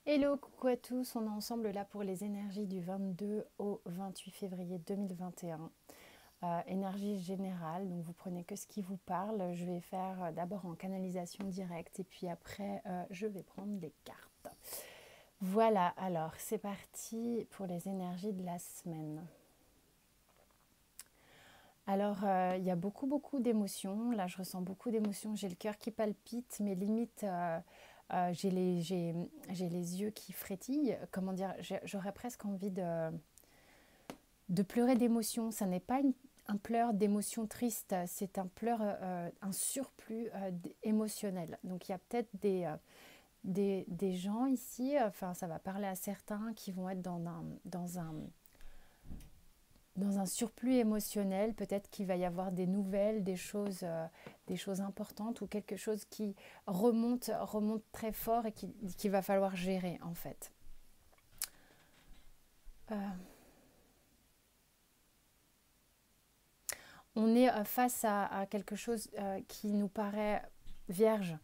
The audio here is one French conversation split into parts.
Hello, coucou à tous, on est ensemble là pour les énergies du 22 au 28 février 2021. Énergie générale, donc vous prenez que ce qui vous parle. Je vais faire d'abord en canalisation directe et puis après je vais prendre les cartes. Voilà, alors c'est parti pour les énergies de la semaine. Alors, il y a beaucoup d'émotions. Là, je ressens beaucoup d'émotions. J'ai le cœur qui palpite, mais limite, j'ai les yeux qui frétillent. Comment dire, j'aurais presque envie de pleurer d'émotion. Ça n'est pas un pleur d'émotion triste, c'est un pleur, un surplus émotionnel. Donc, il y a peut-être des gens ici, enfin, ça va parler à certains qui vont être dans un surplus émotionnel. Peut-être qu'il va y avoir des nouvelles, des choses importantes ou quelque chose qui remonte très fort et qu'il va falloir gérer en fait. Euh, on est face à quelque chose qui nous paraît vierge.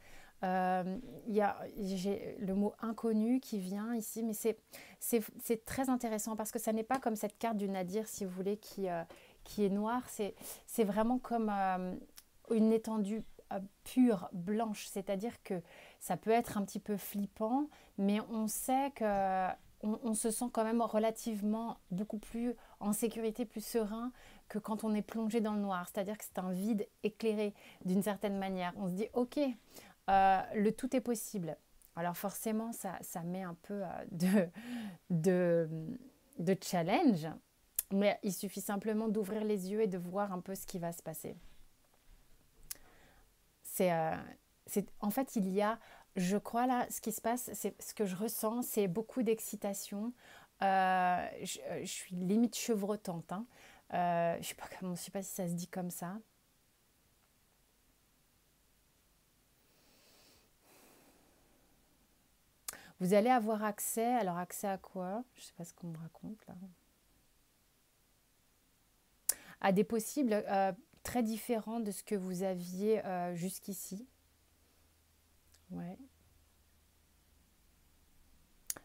J'ai le mot inconnu qui vient ici, mais c'est très intéressant parce que ça n'est pas comme cette carte du Nadir, si vous voulez, qui est noire. C'est vraiment comme une étendue pure, blanche. C'est-à-dire que ça peut être un petit peu flippant, mais on sait que on se sent quand même relativement beaucoup plus en sécurité, plus serein que quand on est plongé dans le noir. C'est-à-dire que c'est un vide éclairé d'une certaine manière. On se dit, ok, le tout est possible. Alors forcément, ça met un peu de, de challenge, mais il suffit simplement d'ouvrir les yeux et de voir un peu ce qui va se passer. C'est, euh, en fait, il y a, je crois là, ce qui se passe, c'est ce que je ressens, c'est beaucoup d'excitation. Je suis limite chevrotante. Hein. Je sais pas si ça se dit comme ça. Vous allez avoir accès, alors accès à quoi? Je ne sais pas ce qu'on me raconte là. À des possibles très différents de ce que vous aviez jusqu'ici. Ouais.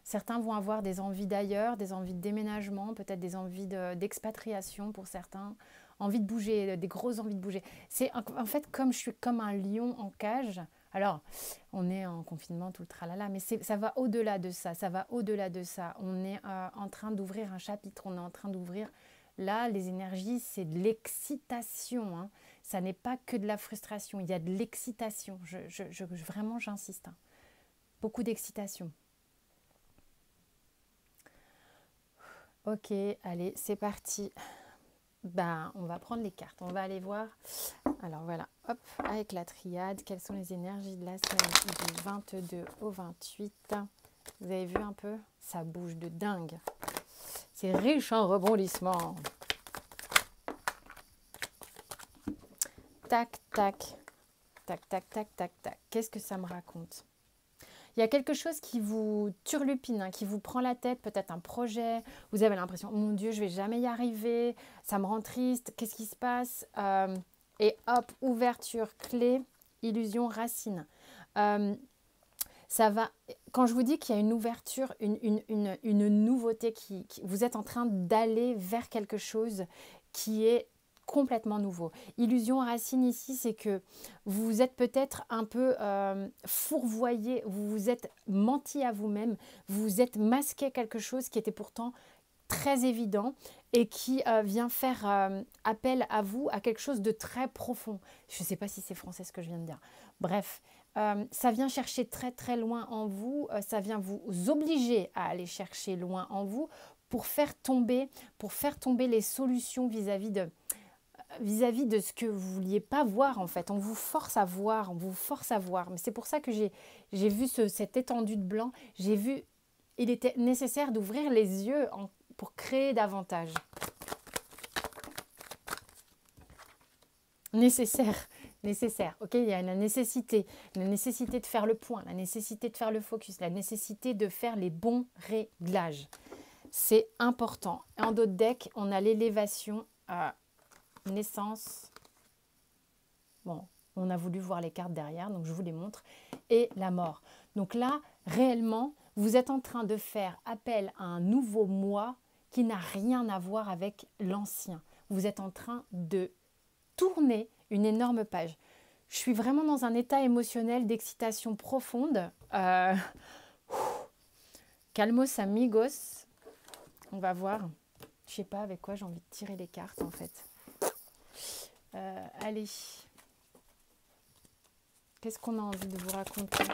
Certains vont avoir des envies d'ailleurs, des envies de déménagement, peut-être des envies d'expatriation pour certains, envie de bouger, des grosses envies de bouger. C'est en fait comme je suis comme un lion en cage. Alors, on est en confinement, tout le tralala, mais ça va au-delà de ça, ça va au-delà de ça. On est en train d'ouvrir un chapitre, on est en train d'ouvrir, là, les énergies, c'est de l'excitation, hein. Ça n'est pas que de la frustration, il y a de l'excitation, vraiment j'insiste, hein. Beaucoup d'excitation. Ok, allez, c'est parti. Ben, on va prendre les cartes. On va aller voir. Alors voilà, hop, avec la triade, quelles sont les énergies de la semaine du 22 au 28. Vous avez vu un peu? Ça bouge de dingue. C'est riche en rebondissements. Tac, tac, tac, tac, tac, tac, tac. Qu'est-ce que ça me raconte? Il y a quelque chose qui vous turlupine, hein, qui vous prend la tête, peut-être un projet. Vous avez l'impression, mon Dieu, je vais jamais y arriver, ça me rend triste, qu'est-ce qui se passe? Et hop, ouverture, clé, illusion, racine. Euh, Ça va, quand je vous dis qu'il y a une ouverture, une nouveauté, vous êtes en train d'aller vers quelque chose qui est complètement nouveau. Illusion racine ici, c'est que vous êtes peut-être un peu fourvoyé, vous vous êtes menti à vous-même, vous vous êtes masqué quelque chose qui était pourtant très évident et qui vient faire appel à vous, à quelque chose de très profond. Je ne sais pas si c'est français ce que je viens de dire. Bref, ça vient chercher très loin en vous, ça vient vous obliger à aller chercher loin en vous pour faire tomber les solutions vis-à-vis de ce que vous vouliez pas voir en fait. On vous force à voir, on vous force à voir. Mais c'est pour ça que j'ai vu cette étendue de blanc. J'ai vu, il était nécessaire d'ouvrir les yeux pour créer davantage. Nécessaire, nécessaire. Ok, il y a la nécessité de faire le point, la nécessité de faire le focus, la nécessité de faire les bons réglages. C'est important. En d'autres decks, on a l'élévation, naissance. Bon, on a voulu voir les cartes derrière, donc je vous les montre. Et la mort. Donc là, réellement, Vous êtes en train de faire appel à un nouveau moi qui n'a rien à voir avec l'ancien. Vous êtes en train de tourner une énorme page. Je suis vraiment dans un état émotionnel d'excitation profonde. Calmos amigos. On va voir. Je sais pas avec quoi j'ai envie de tirer les cartes en fait. Allez. Qu'est-ce qu'on a envie de vous raconter?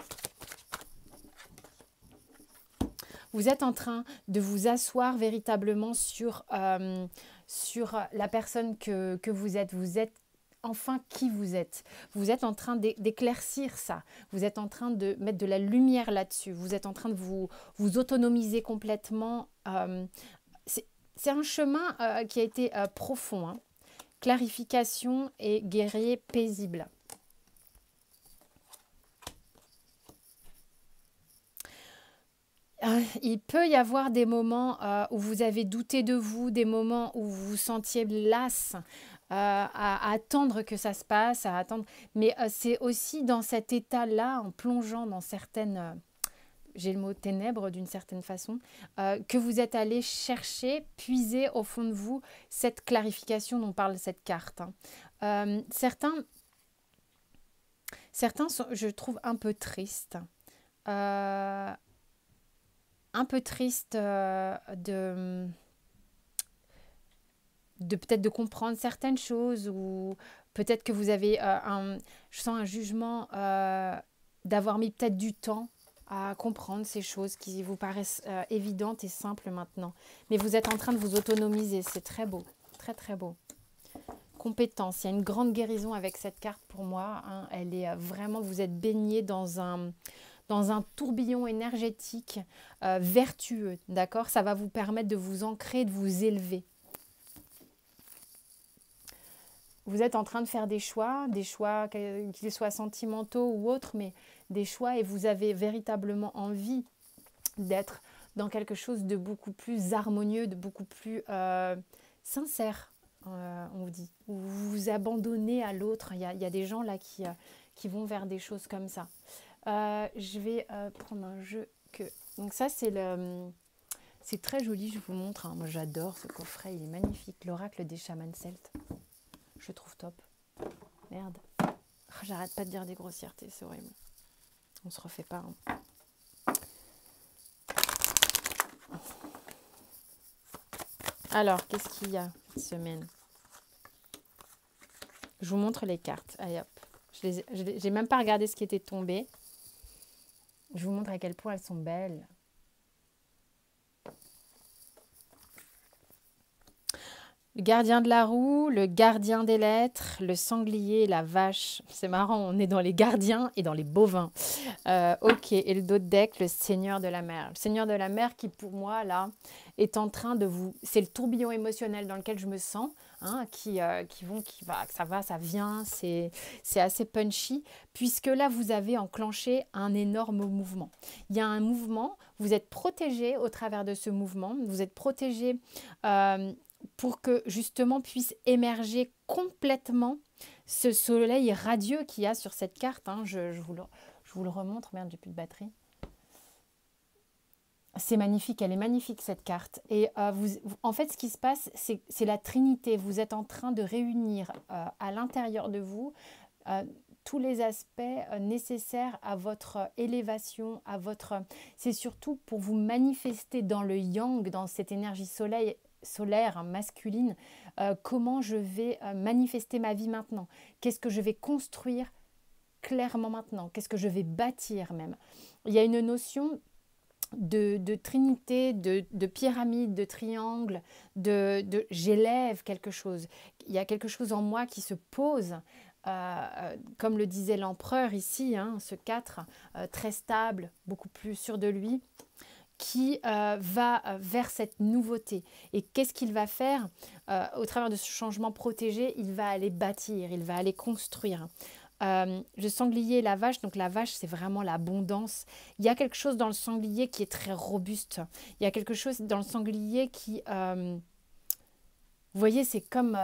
Vous êtes en train de vous asseoir véritablement sur la personne que vous êtes. Vous êtes enfin qui vous êtes. Vous êtes en train d'éclaircir ça. Vous êtes en train de mettre de la lumière là-dessus. Vous êtes en train de vous autonomiser complètement. C'est un chemin qui a été profond. Hein. Clarification et guerrier paisible. Il peut y avoir des moments où vous avez douté de vous, des moments où vous vous sentiez las à attendre que ça se passe, à attendre. Mais c'est aussi dans cet état-là, en plongeant dans certaines, j'ai le mot ténèbres d'une certaine façon, que vous êtes allé chercher, puiser au fond de vous cette clarification dont parle cette carte. Hein. Certains sont, je trouve, un peu tristes. Un peu triste de peut-être de comprendre certaines choses ou peut-être que vous avez je sens un jugement d'avoir mis peut-être du temps à comprendre ces choses qui vous paraissent évidentes et simples maintenant. Mais vous êtes en train de vous autonomiser, c'est très beau, très très beau. Compétence, il y a une grande guérison avec cette carte pour moi. Hein. Elle est vraiment, vous êtes baigné dans un tourbillon énergétique vertueux, d'accord? Ça va vous permettre de vous ancrer, de vous élever. Vous êtes en train de faire des choix qu'ils soient sentimentaux ou autres, mais des choix et vous avez véritablement envie d'être dans quelque chose de beaucoup plus harmonieux, de beaucoup plus sincère, on vous dit. Où vous vous abandonnez à l'autre. Il y a des gens là qui vont vers des choses comme ça. Je vais prendre un jeu que... Donc ça, c'est très joli, je vous montre. Hein. Moi, j'adore ce coffret, il est magnifique. L'oracle des chamans celtes. Je trouve top. Merde. J'arrête pas de dire des grossièretés, c'est horrible. On se refait pas. Hein. Alors, qu'est-ce qu'il y a cette semaine? Je vous montre les cartes. Allez hop. J'ai même pas regardé ce qui était tombé. Je vous montre à quel point elles sont belles. Le gardien de la roue, le gardien des lettres, le sanglier, la vache. C'est marrant, on est dans les gardiens et dans les bovins. Ok, et le dos de deck, le seigneur de la mer. Le seigneur de la mer qui, pour moi, là, est en train de vous... C'est le tourbillon émotionnel dans lequel je me sens, hein, ça va, ça vient, c'est assez punchy, puisque là, vous avez enclenché un énorme mouvement. Il y a un mouvement, vous êtes protégé au travers de ce mouvement, vous êtes protégé... pour que justement puisse émerger complètement ce soleil radieux qu'il y a sur cette carte. Hein. Je vous le remontre. Merde, j'ai plus de batterie. C'est magnifique, elle est magnifique cette carte. Et en fait, ce qui se passe, c'est la Trinité. Vous êtes en train de réunir à l'intérieur de vous tous les aspects nécessaires à votre élévation, c'est surtout pour vous manifester dans le yang, dans cette énergie solaire, hein, masculine, comment je vais manifester ma vie maintenant, qu'est-ce que je vais construire clairement maintenant, qu'est-ce que je vais bâtir même. Il y a une notion de trinité, de pyramide, de triangle, j'élève quelque chose. Il y a quelque chose en moi qui se pose, comme le disait l'empereur ici, hein, ce 4, très stable, beaucoup plus sûr de lui, qui va vers cette nouveauté. Et qu'est-ce qu'il va faire au travers de ce changement protégé? Il va aller bâtir, il va aller construire. Le sanglier et la vache, donc la vache c'est vraiment l'abondance. Il y a quelque chose dans le sanglier qui est très robuste. Il y a quelque chose dans le sanglier qui... vous voyez, c'est comme...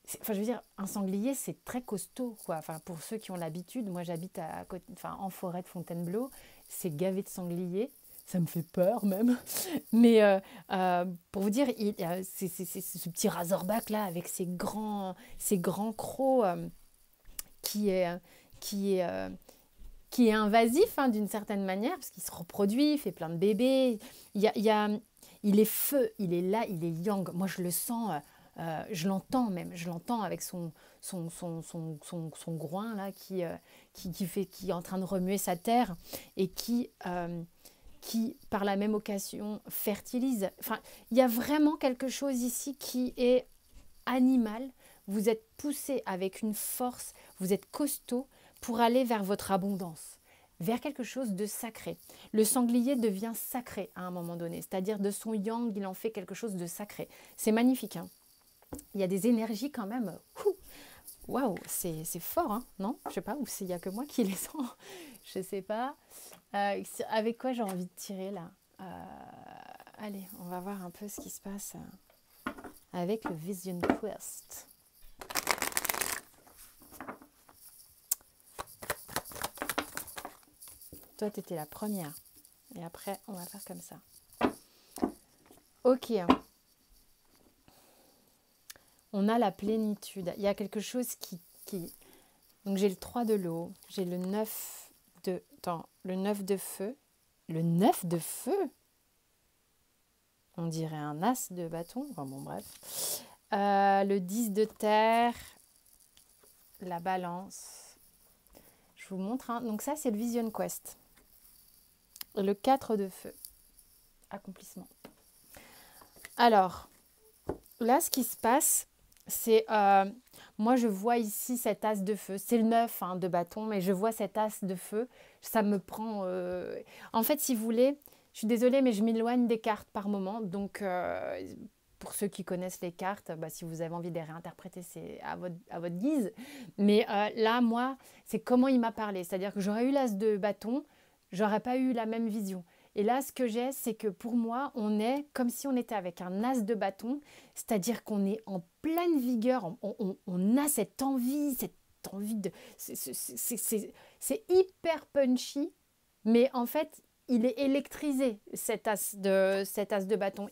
je veux dire, un sanglier c'est très costaud, quoi. Enfin, pour ceux qui ont l'habitude, moi j'habite en forêt de Fontainebleau. c'est gavé de sangliers. Ça me fait peur même. Mais pour vous dire, c'est ce petit Razorback là avec ses grands crocs qui est, qui est, euh, qui est invasif hein, d'une certaine manière, parce qu'il se reproduit, il fait plein de bébés. Il est feu, il est là, il est yang. Moi, je le sens, je l'entends même, je l'entends avec son groin là qui est en train de remuer sa terre et qui, par la même occasion, fertilise. Enfin, il y a vraiment quelque chose ici qui est animal. Vous êtes poussé avec une force, vous êtes costaud pour aller vers votre abondance, vers quelque chose de sacré. Le sanglier devient sacré à un moment donné, c'est-à-dire de son yang, il en fait quelque chose de sacré. C'est magnifique, hein. Il y a des énergies quand même. Waouh, c'est fort, hein, non? Je sais pas, ou s'il n'y a que moi qui les sens, je sais pas. Avec quoi j'ai envie de tirer là? Allez, on va voir un peu ce qui se passe avec le Vision Quest. Toi, tu étais la première. Et après, on va faire comme ça. Ok. On a la plénitude. Il y a quelque chose qui... Donc, j'ai le 3 de l'eau. J'ai le 9 de... Attends, le 9 de feu. Le 9 de feu? On dirait un as de bâton. Enfin bon, bref. Le 10 de terre. La balance. Je vous montre. Hein. Donc ça, c'est le Vision Quest. Le 4 de feu. Accomplissement. Alors, là, ce qui se passe, c'est... moi, je vois ici cet as de feu. C'est le 9 hein, de bâton, mais je vois cet as de feu. Ça me prend... En fait, si vous voulez, je suis désolée, mais je m'éloigne des cartes par moment. Donc, pour ceux qui connaissent les cartes, si vous avez envie de les réinterpréter, c'est à votre guise. Mais là, moi, c'est comment il m'a parlé. C'est-à-dire que j'aurais eu l'as de bâton, j'aurais pas eu la même vision. Et là, ce que j'ai, c'est que pour moi, on est comme si on était avec un as de bâton, c'est-à-dire qu'on est en pleine vigueur, on a cette envie de... C'est hyper punchy, mais en fait, il est électrisé, cet as de bâton.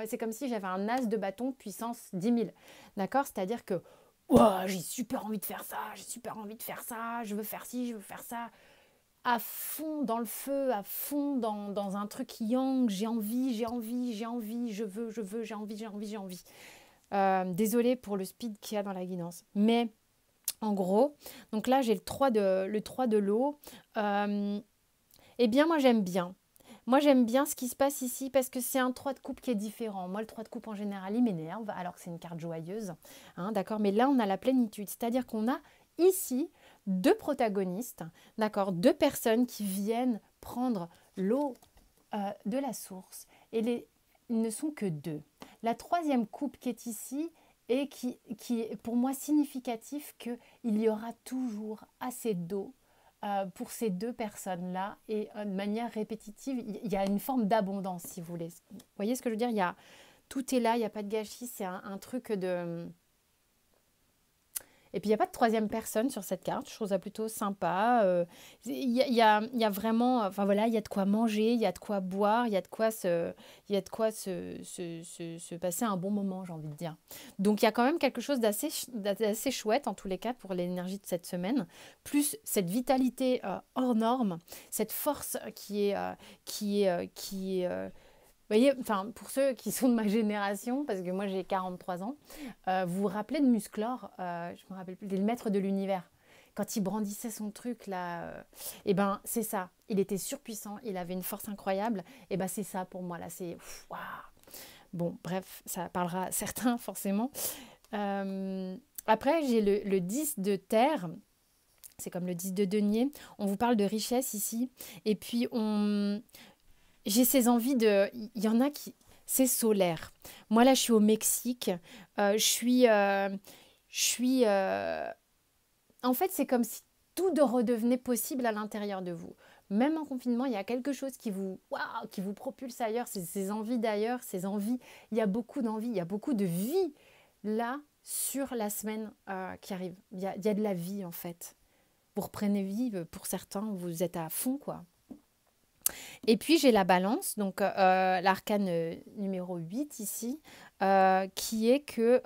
C'est comme si j'avais un as de bâton puissance 10 000, d'accord? C'est-à-dire que wow, j'ai super envie de faire ça, j'ai super envie de faire ça, je veux faire ci, je veux faire ça. À fond dans le feu, à fond dans un truc yang, j'ai envie, je veux, j'ai envie. Désolée pour le speed qu'il y a dans la guidance. Mais en gros, donc là j'ai le 3 de l'eau. Eh bien moi j'aime bien. Moi j'aime bien ce qui se passe ici parce que c'est un 3 de coupe qui est différent. Moi le 3 de coupe en général il m'énerve alors que c'est une carte joyeuse. Hein, d'accord, mais là on a la plénitude. C'est-à-dire qu'on a ici deux protagonistes, d'accord, deux personnes qui viennent prendre l'eau de la source et ils ne sont que deux. La troisième coupe qui est ici et qui est pour moi significatif qu'il y aura toujours assez d'eau pour ces deux personnes-là et de manière répétitive, il y a une forme d'abondance si vous voulez. Vous voyez ce que je veux dire? Tout est là, il n'y a pas de gâchis, c'est un truc de... Et puis, il n'y a pas de troisième personne sur cette carte. Je trouve ça plutôt sympa. Il y a vraiment... Enfin, voilà, il y a de quoi manger, il y a de quoi boire, il y a de quoi se passer un bon moment, j'ai envie de dire. Donc, il y a quand même quelque chose d'assez chouette, en tous les cas, pour l'énergie de cette semaine. Plus cette vitalité hors norme, cette force qui est vous voyez, enfin, pour ceux qui sont de ma génération, parce que moi j'ai 43 ans, vous vous rappelez de Musclor, je me rappelle plus, le maître de l'univers. Quand il brandissait son truc là, et ben c'est ça. Il était surpuissant, il avait une force incroyable. Et ben c'est ça pour moi là, c'est waouh. Bon, bref, ça parlera à certains forcément. Après j'ai le 10 de terre. C'est comme le 10 de denier. On vous parle de richesse ici. Et puis j'ai ces envies de... Il y en a qui... C'est solaire. Moi, là, je suis au Mexique. Je suis... En fait, c'est comme si tout redevenait possible à l'intérieur de vous. Même en confinement, il y a quelque chose waouh, qui vous propulse ailleurs. C'est ces envies d'ailleurs, ces envies. Il y a beaucoup d'envie, il y a beaucoup de vie là sur la semaine qui arrive. Il y a de la vie, en fait. Vous reprenez vie, pour certains, vous êtes à fond, quoi. Et puis j'ai la balance, donc l'arcane numéro 8 ici, qui est que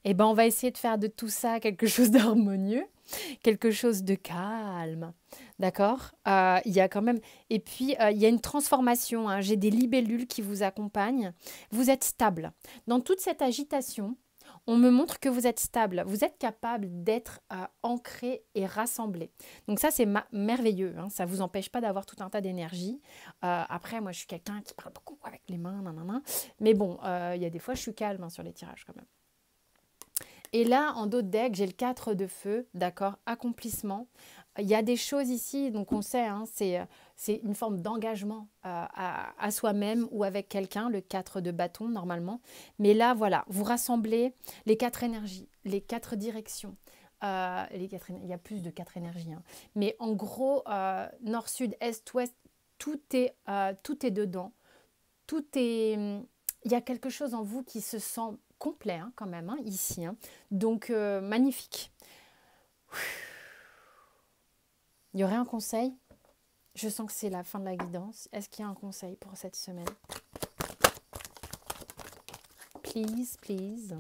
eh ben, on va essayer de faire de tout ça quelque chose d'harmonieux, quelque chose de calme. D'accord. Il y a quand même... Et puis, il y a une transformation, hein. J'ai des libellules qui vous accompagnent. Vous êtes stable. Dans toute cette agitation, on me montre que vous êtes stable. Vous êtes capable d'être ancré et rassemblé. Donc ça, c'est merveilleux, hein. Ça ne vous empêche pas d'avoir tout un tas d'énergie. Après, moi, je suis quelqu'un qui parle beaucoup avec les mains. Nanana. Mais bon, il y a des fois, je suis calme, hein, sur les tirages quand même. Et là, en dos de deck, j'ai le 4 de feu, d'accord, accomplissement. Il y a des choses ici, donc on sait, hein, c'est une forme d'engagement à soi-même ou avec quelqu'un, le 4 de bâton normalement. Mais là, voilà, vous rassemblez les 4 énergies, les 4 directions. Il y a plus de 4 énergies, hein. Mais en gros, nord, sud, est, ouest, tout est dedans. Tout est... Il y a quelque chose en vous qui se sent complet, hein, quand même, hein, ici, hein. Donc, magnifique. Il y aurait un conseil? Je sens que c'est la fin de la guidance. Est-ce qu'il y a un conseil pour cette semaine? Please, please.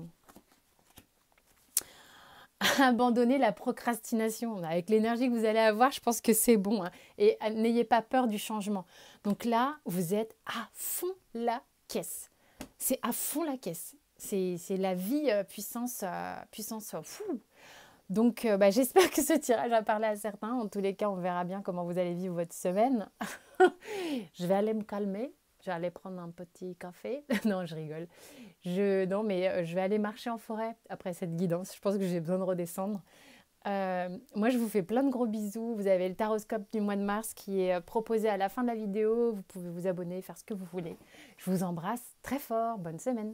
Abandonnez la procrastination. Avec l'énergie que vous allez avoir, je pense que c'est bon, hein. Et n'ayez pas peur du changement. Donc là, vous êtes à fond la caisse. C'est à fond la caisse. C'est la vie puissance fou. Donc, j'espère que ce tirage a parlé à certains. En tous les cas, on verra bien comment vous allez vivre votre semaine. Je vais aller me calmer. Je vais aller prendre un petit café. Non, je rigole. Non, mais je vais aller marcher en forêt après cette guidance. Je pense que j'ai besoin de redescendre. Moi, je vous fais plein de gros bisous. Vous avez le taroscope du mois de mars qui est proposé à la fin de la vidéo. Vous pouvez vous abonner, faire ce que vous voulez. Je vous embrasse très fort. Bonne semaine.